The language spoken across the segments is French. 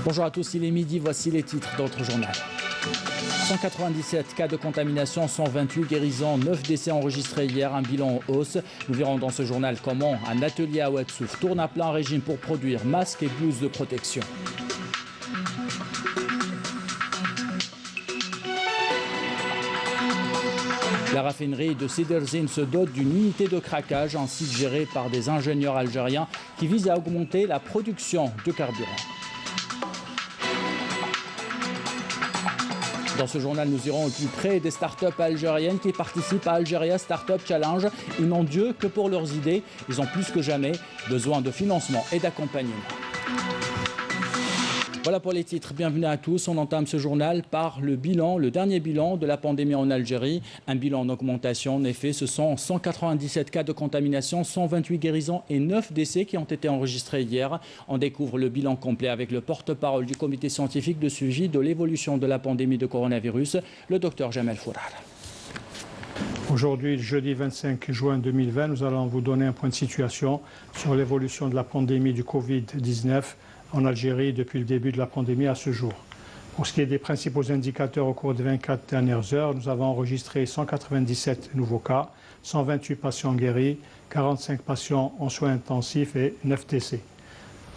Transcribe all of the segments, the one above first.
Bonjour à tous, il est midi, voici les titres d'autres journal. 197 cas de contamination, 128 guérisons, 9 décès enregistrés hier, un bilan en hausse. Nous verrons dans ce journal comment un atelier à Oued Souf tourne à plein régime pour produire masques et blouses de protection. La raffinerie de Siderzine se dote d'une unité de craquage, un site géré par des ingénieurs algériens qui vise à augmenter la production de carburant. Dans ce journal, nous irons au plus près des startups algériennes qui participent à Algeria Startup Challenge. Ils n'ont Dieu que pour leurs idées. Ils ont plus que jamais besoin de financement et d'accompagnement. Voilà pour les titres. Bienvenue à tous. On entame ce journal par le dernier bilan de la pandémie en Algérie. Un bilan en augmentation. En effet, ce sont 197 cas de contamination, 128 guérisons et 9 décès qui ont été enregistrés hier. On découvre le bilan complet avec le porte-parole du comité scientifique de suivi de l'évolution de la pandémie de coronavirus, le docteur Jamel Fourar. Aujourd'hui, jeudi 25 juin 2020, nous allons vous donner un point de situation sur l'évolution de la pandémie du Covid-19 en Algérie depuis le début de la pandémie à ce jour. Pour ce qui est des principaux indicateurs au cours des 24 dernières heures, nous avons enregistré 197 nouveaux cas, 128 patients guéris, 45 patients en soins intensifs et 9 décès.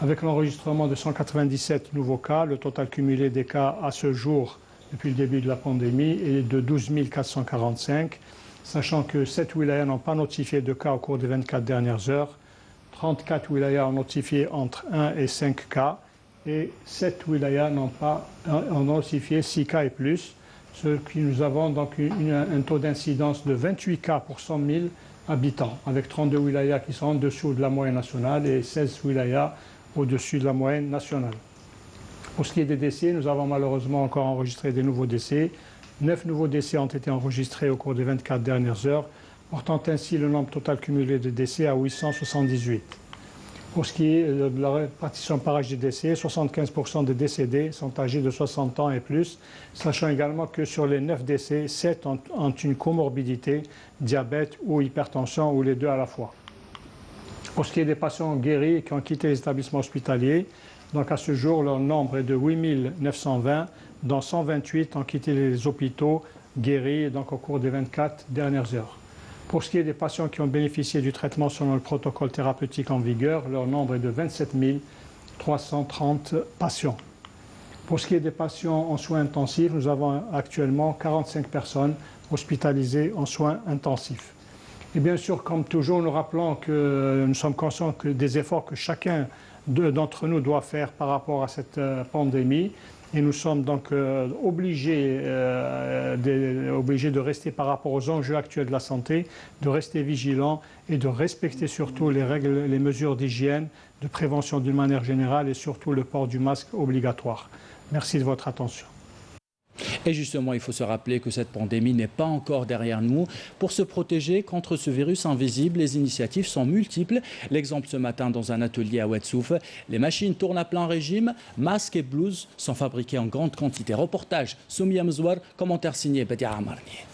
Avec l'enregistrement de 197 nouveaux cas, le total cumulé des cas à ce jour depuis le début de la pandémie est de 12 445, sachant que 7 wilayas n'ont pas notifié de cas au cours des 24 dernières heures. 34 wilayas ont notifié entre 1 et 5 cas et 7 wilayas ont notifié 6 cas et plus, ce qui nous avons donc un taux d'incidence de 28 cas pour 100 000 habitants, avec 32 wilayas qui sont en dessous de la moyenne nationale et 16 wilayas au-dessus de la moyenne nationale. Pour ce qui est des décès, nous avons malheureusement encore enregistré des nouveaux décès. 9 nouveaux décès ont été enregistrés au cours des 24 dernières heures, portant ainsi le nombre total cumulé de décès à 878. Pour ce qui est de la répartition par âge des décès, 75% des décédés sont âgés de 60 ans et plus, sachant également que sur les 9 décès, 7 ont une comorbidité, diabète ou hypertension, ou les deux à la fois. Pour ce qui est des patients guéris qui ont quitté les établissements hospitaliers, donc à ce jour, leur nombre est de 8 920, dont 128 ont quitté les hôpitaux guéris donc, au cours des 24 dernières heures. Pour ce qui est des patients qui ont bénéficié du traitement selon le protocole thérapeutique en vigueur, leur nombre est de 27 330 patients. Pour ce qui est des patients en soins intensifs, nous avons actuellement 45 personnes hospitalisées en soins intensifs. Et bien sûr, comme toujours, nous rappelons que nous sommes conscients des efforts que chacun d'entre nous doit faire par rapport à cette pandémie. Et nous sommes donc obligés de rester par rapport aux enjeux actuels de la santé, de rester vigilants et de respecter surtout les règles, les mesures d'hygiène, de prévention d'une manière générale et surtout le port du masque obligatoire. Merci de votre attention. Et justement, il faut se rappeler que cette pandémie n'est pas encore derrière nous. Pour se protéger contre ce virus invisible, les initiatives sont multiples. L'exemple ce matin dans un atelier à Oued Souf, les machines tournent à plein régime, masques et blouses sont fabriqués en grande quantité. Reportage Soumia Mzouar, commentaire signé Badia Amarni.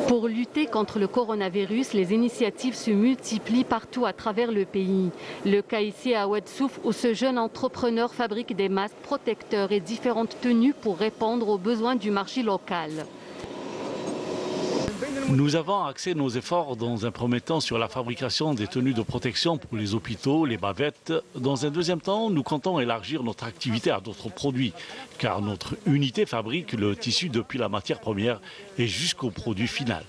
Pour lutter contre le coronavirus, les initiatives se multiplient partout à travers le pays. Le cas ici à Oued Souf où ce jeune entrepreneur fabrique des masques protecteurs et différentes tenues pour répondre aux besoins du marché local. Nous avons axé nos efforts dans un premier temps sur la fabrication des tenues de protection pour les hôpitaux, les bavettes. Dans un deuxième temps, nous comptons élargir notre activité à d'autres produits, car notre unité fabrique le tissu depuis la matière première et jusqu'au produit final.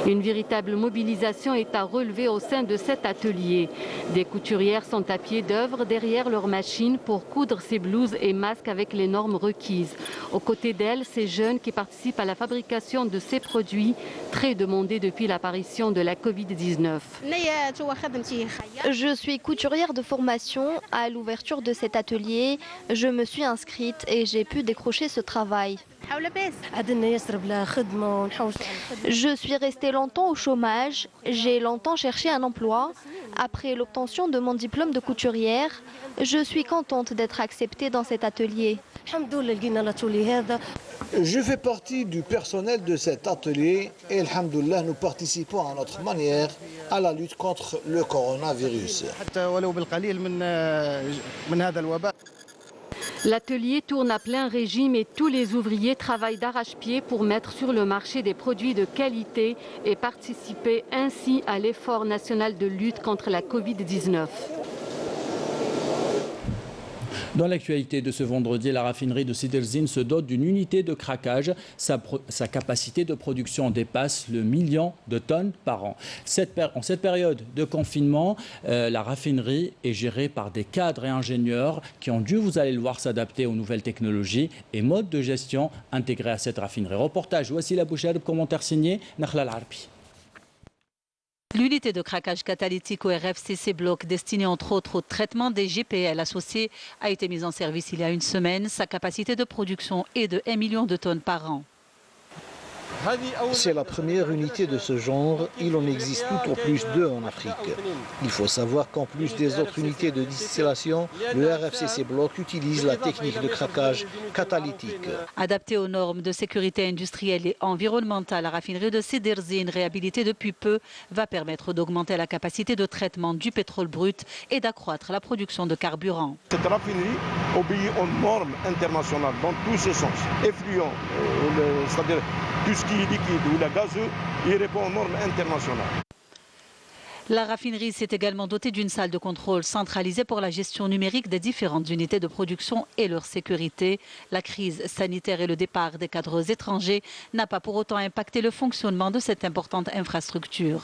Une véritable mobilisation est à relever au sein de cet atelier. Des couturières sont à pied d'œuvre derrière leurs machines pour coudre ces blouses et masques avec les normes requises. Aux côtés d'elles, ces jeunes qui participent à la fabrication de ces produits, très demandés depuis l'apparition de la Covid-19. Je suis couturière de formation. À l'ouverture de cet atelier, je me suis inscrite et j'ai pu décrocher ce travail. Je suis restée longtemps au chômage, j'ai longtemps cherché un emploi. Après l'obtention de mon diplôme de couturière, je suis contente d'être acceptée dans cet atelier. Je fais partie du personnel de cet atelier et, alhamdoulilah, nous participons à notre manière à la lutte contre le coronavirus. L'atelier tourne à plein régime et tous les ouvriers travaillent d'arrache-pied pour mettre sur le marché des produits de qualité et participer ainsi à l'effort national de lutte contre la Covid-19. Dans l'actualité de ce vendredi, la raffinerie de Siderzine se dote d'une unité de craquage. Sa capacité de production dépasse le 1 million de tonnes par an. En cette période de confinement, la raffinerie est gérée par des cadres et ingénieurs qui ont dû, vous allez le voir, s'adapter aux nouvelles technologies et modes de gestion intégrés à cette raffinerie. Reportage, voici la Bouchareb, commentaire signé Nakhla Al-Arbi. L'unité de craquage catalytique au RFCC Bloc, destinée entre autres au traitement des GPL associés, a été mise en service il y a une semaine. Sa capacité de production est de 1 million de tonnes par an. C'est la première unité de ce genre, il en existe tout au plus 2 en Afrique. Il faut savoir qu'en plus des autres unités de distillation, le RFCC Bloc utilise la technique de craquage catalytique. Adaptée aux normes de sécurité industrielle et environnementale, la raffinerie de Siderzine, réhabilitée depuis peu, va permettre d'augmenter la capacité de traitement du pétrole brut et d'accroître la production de carburant. Cette raffinerie obéit aux normes internationales dans tous ses sens. Effluent, c'est-à-dire tout ce qui est liquide ou la gazeux, il répond aux normes internationales. La raffinerie s'est également dotée d'une salle de contrôle centralisée pour la gestion numérique des différentes unités de production et leur sécurité. La crise sanitaire et le départ des cadres étrangers n'a pas pour autant impacté le fonctionnement de cette importante infrastructure.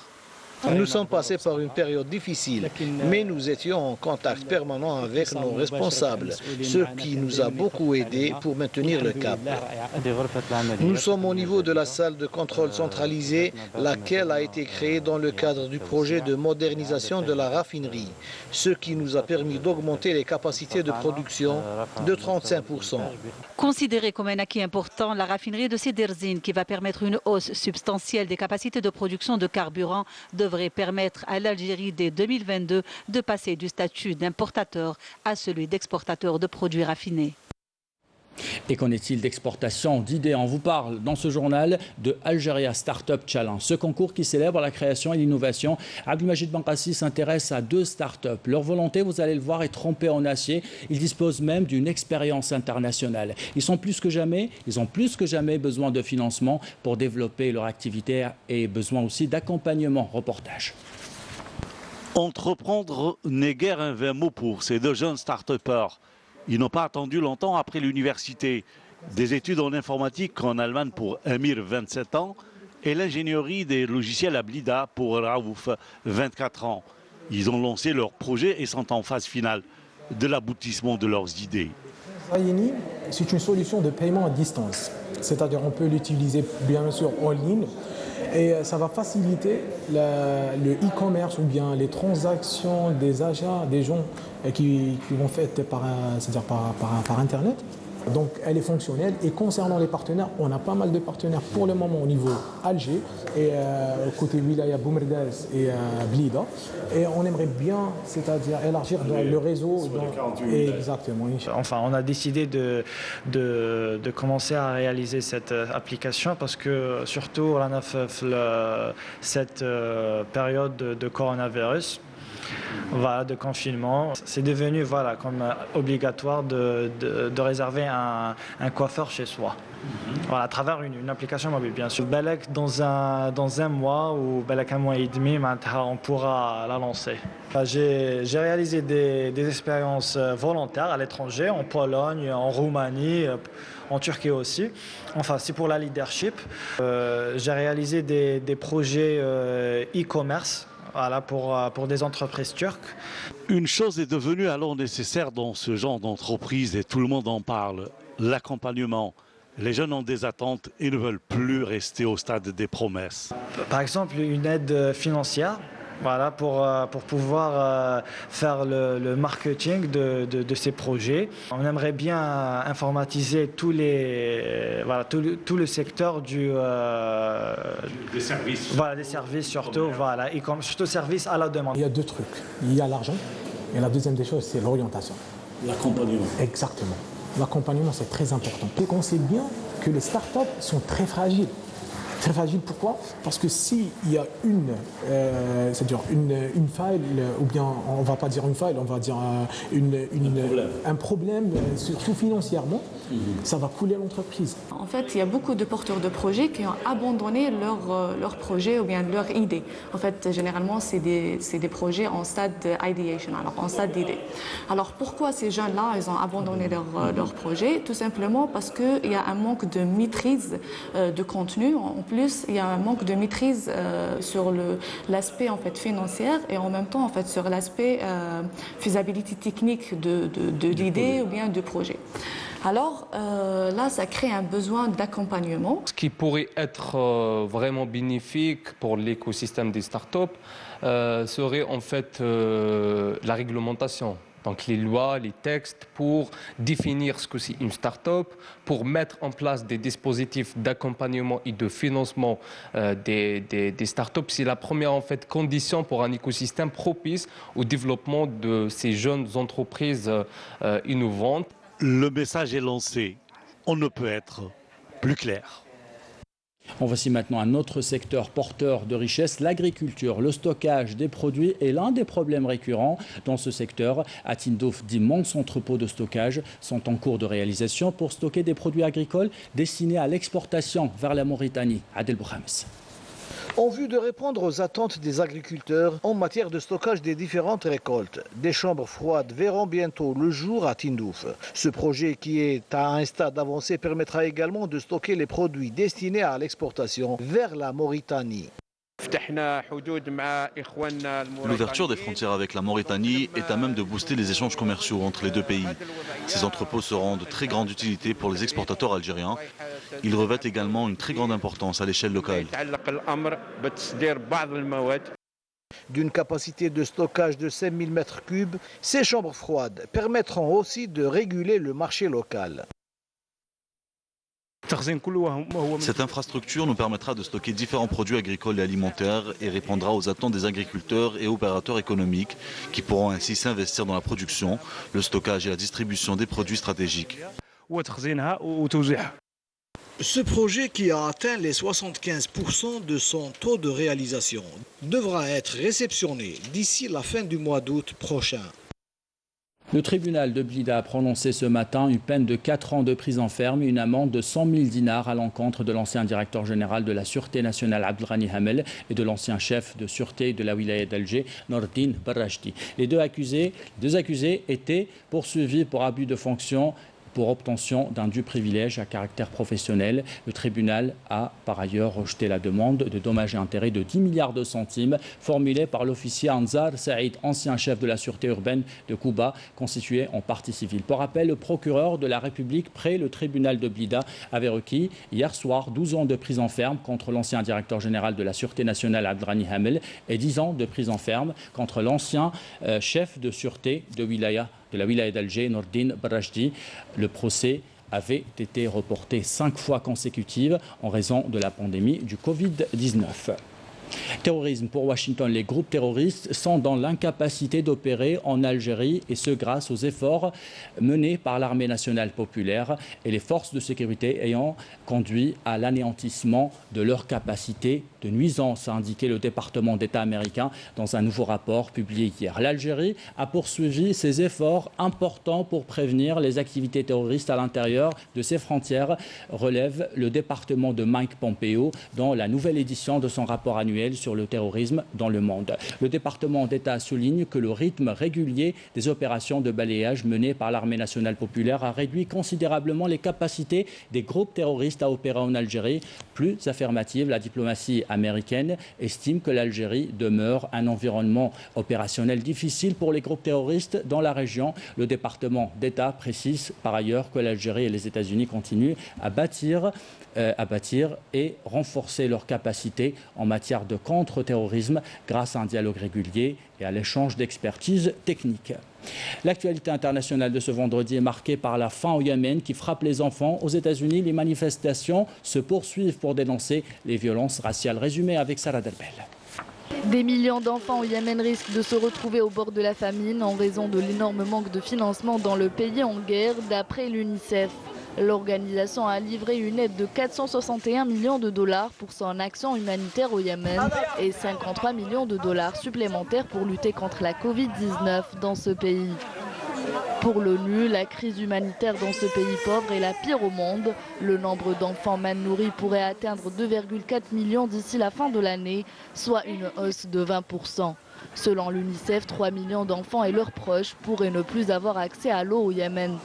Nous sommes passés par une période difficile, mais nous étions en contact permanent avec nos responsables, ce qui nous a beaucoup aidés pour maintenir le cap. Nous sommes au niveau de la salle de contrôle centralisée, laquelle a été créée dans le cadre du projet de modernisation de la raffinerie, ce qui nous a permis d'augmenter les capacités de production de 35%. Considérée comme un acquis important, la raffinerie de Siderzine, qui va permettre une hausse substantielle des capacités de production de carburant, devrait permettre à l'Algérie dès 2022 de passer du statut d'importateur à celui d'exportateur de produits raffinés. Et qu'en est-il d'exportation d'idées? On vous parle dans ce journal de Algeria Startup Challenge, ce concours qui célèbre la création et l'innovation. Abdelmajid Benkassi s'intéresse à 2 startups. Leur volonté, vous allez le voir, est trempée en acier. Ils disposent même d'une expérience internationale. Ils ont plus que jamais besoin de financement pour développer leur activité et besoin aussi d'accompagnement. Reportage. Entreprendre n'est guère un vain mot pour ces 2 jeunes start-upers. Ils n'ont pas attendu longtemps après l'université. Des études en informatique en Allemagne pour Emir, 27 ans, et l'ingénierie des logiciels à Blida pour Raouf, 24 ans. Ils ont lancé leur projet et sont en phase finale de l'aboutissement de leurs idées. Zayeni, c'est une solution de paiement à distance. C'est-à-dire on peut l'utiliser bien sûr en ligne et ça va faciliter le e-commerce ou bien les transactions des achats des gens qui vont faites par Internet. Donc elle est fonctionnelle et concernant les partenaires, on a pas mal de partenaires pour le moment au niveau Alger et côté Wilaya Boumerdaz et Blida. Et on aimerait bien, c'est-à-dire élargir le réseau. Exactement. Enfin, on a décidé de commencer à réaliser cette application parce que surtout on a fait cette période de coronavirus. Voilà, de confinement. C'est devenu comme obligatoire de réserver un coiffeur chez soi. Voilà, à travers une application mobile, bien sûr. Dans un mois ou un mois et demi, on pourra la lancer. J'ai réalisé des expériences volontaires à l'étranger, en Pologne, en Roumanie, en Turquie aussi. Enfin, c'est pour la leadership. J'ai réalisé des projets e-commerce. Voilà, pour des entreprises turques. Une chose est devenue alors nécessaire dans ce genre d'entreprise et tout le monde en parle, l'accompagnement. Les jeunes ont des attentes et ne veulent plus rester au stade des promesses. Par exemple, une aide financière Voilà, pour pouvoir faire le marketing de ces projets. On aimerait bien informatiser tout le secteur des services. Voilà, des services surtout, voilà, et surtout services à la demande. Il y a deux trucs. Il y a l'argent et la deuxième des choses, c'est l'orientation. L'accompagnement. Exactement. L'accompagnement, c'est très important. Et on sait bien que les startups sont très fragiles. Très fragile, pourquoi? Parce que s'il y a c'est-à-dire une faille, ou bien on ne va pas dire une faille, on va dire un problème, surtout financièrement, ça va couler l'entreprise. En fait, il y a beaucoup de porteurs de projets qui ont abandonné leur projet ou bien leur idée. En fait, généralement, c'est des projets en stade ideation, alors en stade d'idée. Alors pourquoi ces jeunes-là, ils ont abandonné leur projet? Tout simplement parce qu'il y a un manque de maîtrise de contenu. En plus, il y a un manque de maîtrise sur l'aspect en fait financier et en même temps en fait sur l'aspect faisabilité technique de l'idée ou bien du projet. Alors là, ça crée un besoin d'accompagnement. Ce qui pourrait être vraiment bénéfique pour l'écosystème des startups serait en fait la réglementation. Donc les lois, les textes pour définir ce que c'est une start-up, pour mettre en place des dispositifs d'accompagnement et de financement des start-up. C'est la première en fait condition pour un écosystème propice au développement de ces jeunes entreprises innovantes. Le message est lancé. On ne peut être plus clair. Voici maintenant un autre secteur porteur de richesse, l'agriculture. Le stockage des produits est l'un des problèmes récurrents dans ce secteur. À Tindouf, d'immenses entrepôts de stockage sont en cours de réalisation pour stocker des produits agricoles destinés à l'exportation vers la Mauritanie. Adel Bouhames. En vue de répondre aux attentes des agriculteurs en matière de stockage des différentes récoltes, des chambres froides verront bientôt le jour à Tindouf. Ce projet, qui est à un stade avancé, permettra également de stocker les produits destinés à l'exportation vers la Mauritanie. L'ouverture des frontières avec la Mauritanie est à même de booster les échanges commerciaux entre les deux pays. Ces entrepôts seront de très grande utilité pour les exportateurs algériens. Ils revêtent également une très grande importance à l'échelle locale. D'une capacité de stockage de 5000 m3, ces chambres froides permettront aussi de réguler le marché local. Cette infrastructure nous permettra de stocker différents produits agricoles et alimentaires et répondra aux attentes des agriculteurs et opérateurs économiques qui pourront ainsi s'investir dans la production, le stockage et la distribution des produits stratégiques. Ce projet, qui a atteint les 75% de son taux de réalisation, devra être réceptionné d'ici la fin du mois d'août prochain. Le tribunal de Blida a prononcé ce matin une peine de 4 ans de prison ferme et une amende de 100 000 dinars à l'encontre de l'ancien directeur général de la Sûreté nationale Abdelghani Hamel et de l'ancien chef de sûreté de la wilaya d'Alger, Nordin Barrajdi. Les deux accusés étaient poursuivis pour abus de fonction pour obtention d'un dû privilège à caractère professionnel. Le tribunal a par ailleurs rejeté la demande de dommages et intérêts de 10 milliards de centimes formulée par l'officier Anzar Saïd, ancien chef de la sûreté urbaine de Kouba, constitué en partie civile. Pour rappel, le procureur de la République près le tribunal de Blida avait requis hier soir 12 ans de prison ferme contre l'ancien directeur général de la Sûreté nationale Abdelghani Hamel et 10 ans de prison ferme contre l'ancien chef de sûreté de la wilaya d'Alger, Nordin Barrajdi. Le procès avait été reporté 5 fois consécutives en raison de la pandémie du Covid-19. Terrorisme pour Washington. Les groupes terroristes sont dans l'incapacité d'opérer en Algérie et ce grâce aux efforts menés par l'armée nationale populaire et les forces de sécurité ayant conduit à l'anéantissement de leur capacité de nuisance, a indiqué le département d'État américain dans un nouveau rapport publié hier. L'Algérie a poursuivi ses efforts importants pour prévenir les activités terroristes à l'intérieur de ses frontières, relève le département de Mike Pompeo dans la nouvelle édition de son rapport annuel sur le terrorisme dans le monde. Le département d'État souligne que le rythme régulier des opérations de balayage menées par l'armée nationale populaire a réduit considérablement les capacités des groupes terroristes à opérer en Algérie. Plus affirmative, la diplomatie américaine estime que l'Algérie demeure un environnement opérationnel difficile pour les groupes terroristes dans la région. Le département d'État précise par ailleurs que l'Algérie et les États-Unis continuent à bâtir à bâtir et renforcer leurs capacités en matière de contre-terrorisme grâce à un dialogue régulier et à l'échange d'expertise technique. L'actualité internationale de ce vendredi est marquée par la faim au Yémen qui frappe les enfants. Aux États-Unis, les manifestations se poursuivent pour dénoncer les violences raciales. Résumé avec Sarah Delbel. Des millions d'enfants au Yémen risquent de se retrouver au bord de la famine en raison de l'énorme manque de financement dans le pays en guerre, d'après l'UNICEF. L'organisation a livré une aide de 461 millions de dollars pour son action humanitaire au Yémen et 53 millions de dollars supplémentaires pour lutter contre la Covid-19 dans ce pays. Pour l'ONU, la crise humanitaire dans ce pays pauvre est la pire au monde. Le nombre d'enfants mal nourris pourrait atteindre 2,4 millions d'ici la fin de l'année, soit une hausse de 20%. Selon l'UNICEF, 3 millions d'enfants et leurs proches pourraient ne plus avoir accès à l'eau au Yémen.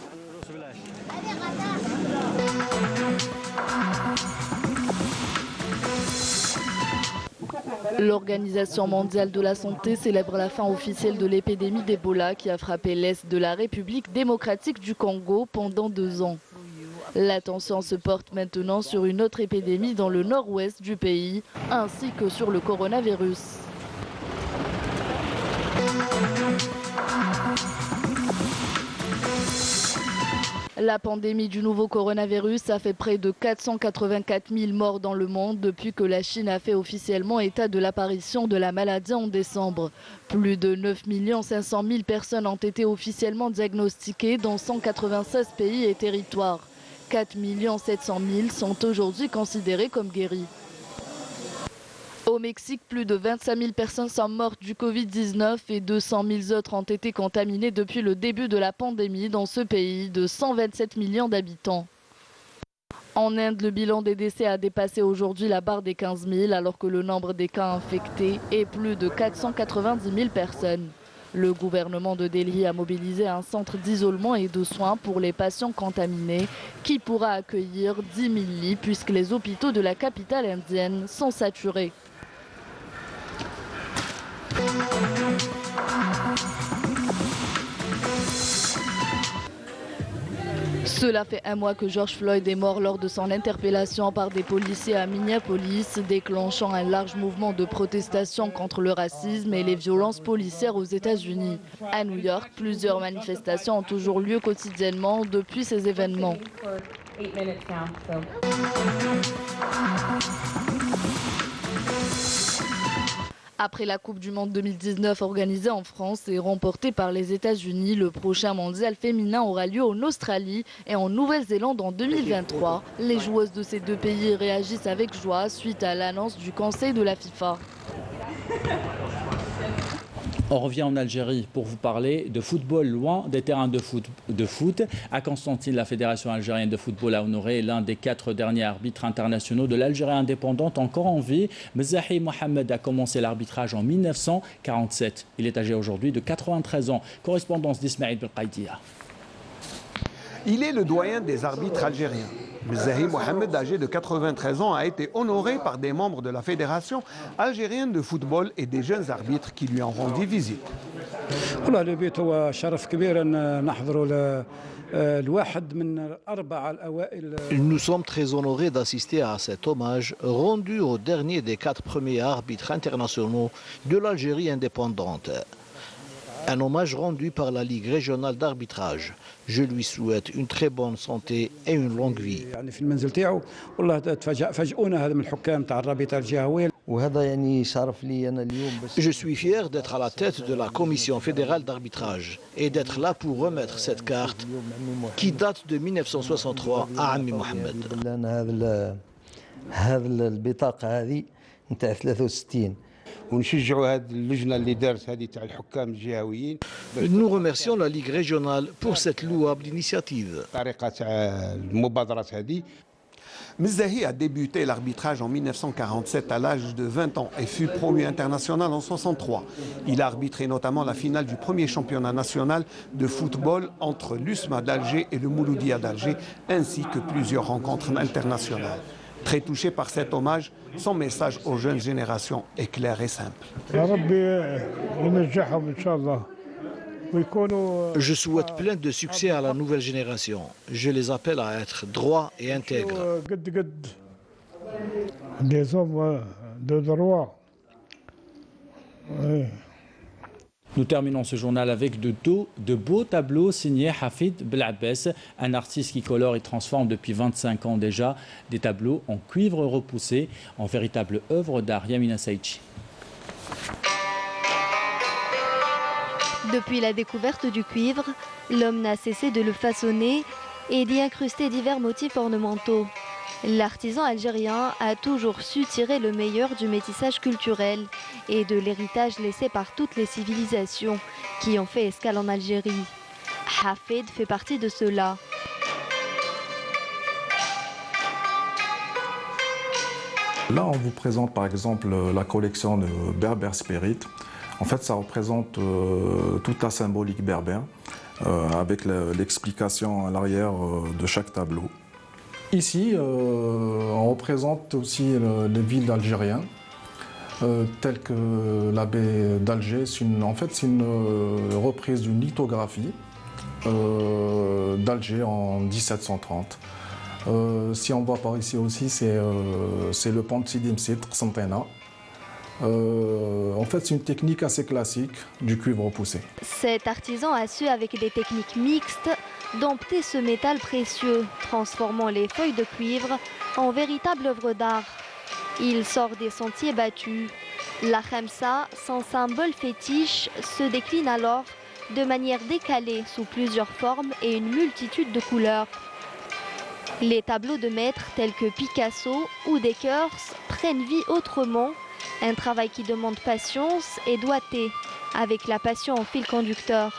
L'Organisation mondiale de la santé célèbre la fin officielle de l'épidémie d'Ebola qui a frappé l'est de la République démocratique du Congo pendant 2 ans. L'attention se porte maintenant sur une autre épidémie dans le nord-ouest du pays, ainsi que sur le coronavirus. La pandémie du nouveau coronavirus a fait près de 484 000 morts dans le monde depuis que la Chine a fait officiellement état de l'apparition de la maladie en décembre. Plus de 9 500 000 personnes ont été officiellement diagnostiquées dans 196 pays et territoires. 4 700 000 sont aujourd'hui considérées comme guéries. Au Mexique, plus de 25 000 personnes sont mortes du Covid-19 et 200 000 autres ont été contaminées depuis le début de la pandémie dans ce pays de 127 millions d'habitants. En Inde, le bilan des décès a dépassé aujourd'hui la barre des 15 000 alors que le nombre des cas infectés est plus de 490 000 personnes. Le gouvernement de Delhi a mobilisé un centre d'isolement et de soins pour les patients contaminés qui pourra accueillir 10 000 lits puisque les hôpitaux de la capitale indienne sont saturés. Cela fait 1 mois que George Floyd est mort lors de son interpellation par des policiers à Minneapolis, déclenchant un large mouvement de protestation contre le racisme et les violences policières aux États-Unis. À New York, plusieurs manifestations ont toujours lieu quotidiennement depuis ces événements. Après la Coupe du Monde 2019 organisée en France et remportée par les États-Unis, le prochain mondial féminin aura lieu en Australie et en Nouvelle-Zélande en 2023. Les joueuses de ces 2 pays réagissent avec joie suite à l'annonce du Conseil de la FIFA. On revient en Algérie pour vous parler de football loin des terrains de foot. À Constantine, la Fédération algérienne de football a honoré l'un des 4 derniers arbitres internationaux de l'Algérie indépendante encore en vie. Mzahi Mohamed a commencé l'arbitrage en 1947. Il est âgé aujourd'hui de 93 ans. Correspondance d'Ismaïl Belqaïdia. Il est le doyen des arbitres algériens. Mzahi Mohamed, âgé de 93 ans, a été honoré par des membres de la Fédération algérienne de football et des jeunes arbitres qui lui ont rendu visite. Nous sommes très honorés d'assister à cet hommage rendu au dernier des 4 premiers arbitres internationaux de l'Algérie indépendante. Un hommage rendu par la Ligue régionale d'arbitrage. Je lui souhaite une très bonne santé et une longue vie. Je suis fier d'être à la tête de la Commission fédérale d'arbitrage et d'être là pour remettre cette carte qui date de 1963 à Ami Mohamed. Nous remercions la Ligue régionale pour cette louable initiative. Mzahi a débuté l'arbitrage en 1947 à l'âge de 20 ans et fut promu international en 1963. Il a arbitré notamment la finale du premier championnat national de football entre l'USMA d'Alger et le Mouloudia d'Alger, ainsi que plusieurs rencontres internationales. Très touché par cet hommage, son message aux jeunes générations est clair et simple. Je souhaite plein de succès à la nouvelle génération. Je les appelle à être droits et intègres. Des hommes de droit. Oui. Nous terminons ce journal avec de beaux tableaux signés Hafid Belabbès, un artiste qui colore et transforme depuis 25 ans déjà des tableaux en cuivre repoussé, en véritable œuvre d'art. Yamina Saïchi. Depuis la découverte du cuivre, l'homme n'a cessé de le façonner et d'y incruster divers motifs ornementaux. L'artisan algérien a toujours su tirer le meilleur du métissage culturel et de l'héritage laissé par toutes les civilisations qui ont fait escale en Algérie. Hafid fait partie de ceux-là. Là, on vous présente par exemple la collection de Berber Spirit. En fait, ça représente toute la symbolique berbère avec l'explication à l'arrière de chaque tableau. Ici, on représente aussi les villes algériennes, telles que la baie d'Alger. En fait, c'est une reprise d'une lithographie d'Alger en 1730. Si on voit par ici aussi, c'est le pont de Sidi Mssit, Santena. En fait, c'est une technique assez classique du cuivre repoussé. Cet artisan a su, avec des techniques mixtes, dompter ce métal précieux, transformant les feuilles de cuivre en véritable œuvre d'art. Il sort des sentiers battus. La khamsa, son symbole fétiche, se décline alors de manière décalée sous plusieurs formes et une multitude de couleurs. Les tableaux de maîtres tels que Picasso ou Dekers prennent vie autrement, un travail qui demande patience et doigté, avec la passion en fil conducteur.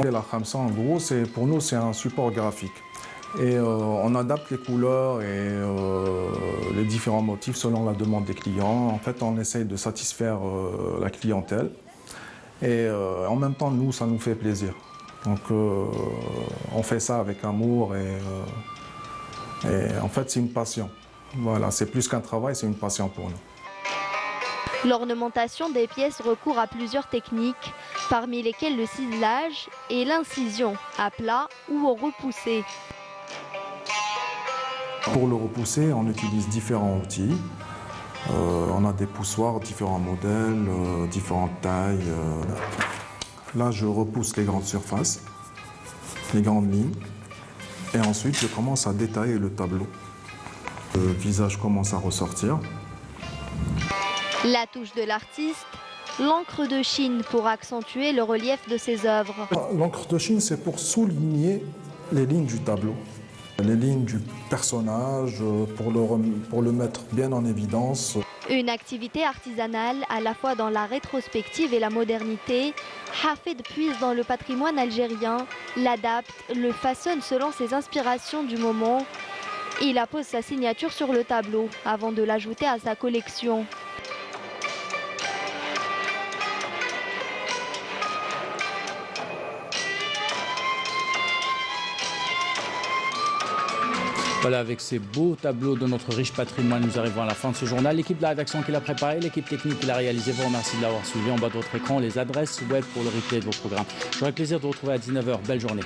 La khamsa, en gros, pour nous, c'est un support graphique. Et on adapte les couleurs et les différents motifs selon la demande des clients. En fait, on essaye de satisfaire la clientèle. Et en même temps, nous, ça nous fait plaisir. Donc, on fait ça avec amour et en fait, c'est une passion. Voilà, c'est plus qu'un travail, c'est une passion pour nous. L'ornementation des pièces recourt à plusieurs techniques, parmi lesquelles le ciselage et l'incision, à plat ou au repoussé. Pour le repousser, on utilise différents outils. On a des poussoirs, différents modèles, différentes tailles. Là, je repousse les grandes surfaces, les grandes lignes. Et ensuite, je commence à détailler le tableau. Le visage commence à ressortir. La touche de l'artiste, l'encre de Chine pour accentuer le relief de ses œuvres. L'encre de Chine, c'est pour souligner les lignes du tableau, les lignes du personnage, pour le mettre bien en évidence. Une activité artisanale à la fois dans la rétrospective et la modernité, Hafid puise dans le patrimoine algérien, l'adapte, le façonne selon ses inspirations du moment. Il appose sa signature sur le tableau avant de l'ajouter à sa collection. Voilà, avec ces beaux tableaux de notre riche patrimoine, nous arrivons à la fin de ce journal. L'équipe de la rédaction qui l'a préparé, l'équipe technique qui l'a réalisé, vous remercie de l'avoir suivi. En bas de votre écran, les adresses web pour le replay de vos programmes. J'aurai le plaisir de vous retrouver à 19h. Belle journée.